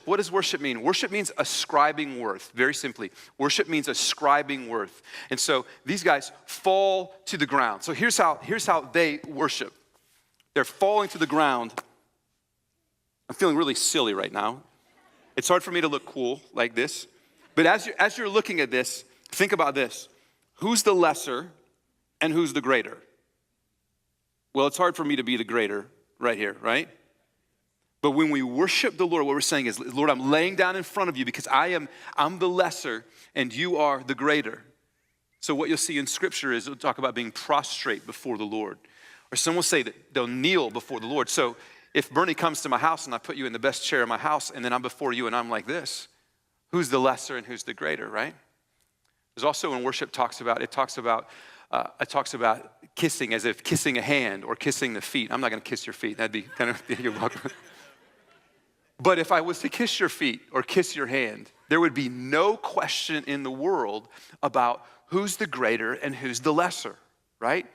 What does worship mean? Worship means ascribing worth, very simply. Worship means ascribing worth. And so these guys fall to the ground. So here's how they worship. They're falling to the ground. I'm feeling really silly right now. It's hard for me to look cool like this. But as you're looking at this, think about this. Who's the lesser and who's the greater? Well, it's hard for me to be the greater right here, right? But when we worship the Lord, what we're saying is, Lord, I'm laying down in front of you because I'm the lesser and you are the greater. So what you'll see in Scripture is it'll talk about being prostrate before the Lord. Or some will say that they'll kneel before the Lord. So if Bernie comes to my house and I put you in the best chair in my house and then I'm before you and I'm like this, who's the lesser and who's the greater, right? There's also when worship talks about kissing as if kissing a hand or kissing the feet. I'm not going to kiss your feet. That'd be kind of, you're welcome. But if I was to kiss your feet or kiss your hand, there would be no question in the world about who's the greater and who's the lesser, right?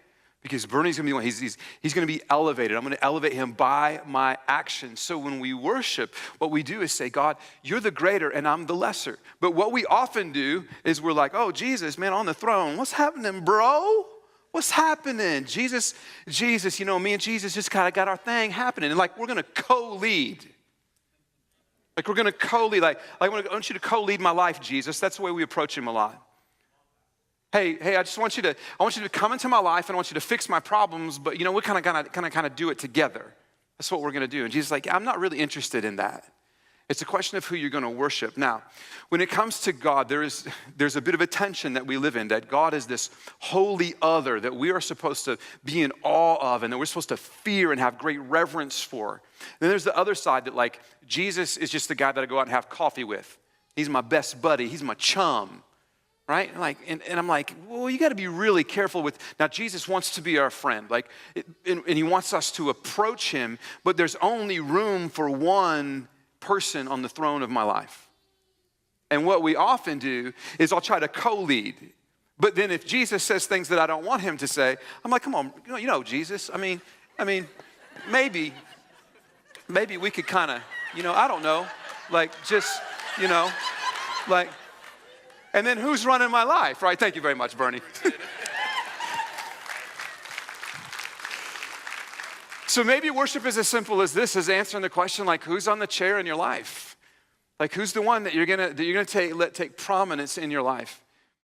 Because Bernie's going to be one, he's going to be elevated. I'm going to elevate him by my actions. So when we worship, what we do is say, God, you're the greater and I'm the lesser. But what we often do is we're like, oh, Jesus, man, on the throne. What's happening, bro? What's happening? Jesus, you know, me and Jesus just kind of got our thing happening. And like, we're going to co-lead. Like we're going to co-lead. Like I want you to co-lead my life, Jesus. That's the way we approach him a lot. Hey, I want you to come into my life and I want you to fix my problems, but you know, we're kind of do it together. That's what we're going to do. And Jesus is like, I'm not really interested in that. It's a question of who you're going to worship. Now, when it comes to God, there's a bit of a tension that we live in, that God is this holy other that we are supposed to be in awe of and that we're supposed to fear and have great reverence for. Then there's the other side that like Jesus is just the guy that I go out and have coffee with. He's my best buddy. He's my chum. Right? And I'm like, well, you got to be really careful with, now Jesus wants to be our friend, and he wants us to approach him, but there's only room for one person on the throne of my life. And what we often do is I'll try to co-lead, but then if Jesus says things that I don't want him to say, I'm like, come on, you know Jesus, I mean, maybe we could kind of, I don't know, like just, like, and then who's running my life, right? Thank you very much, Bernie. So maybe worship is as simple as this, as answering the question like, who's on the chair in your life? Like, who's the one that you're gonna take prominence in your life?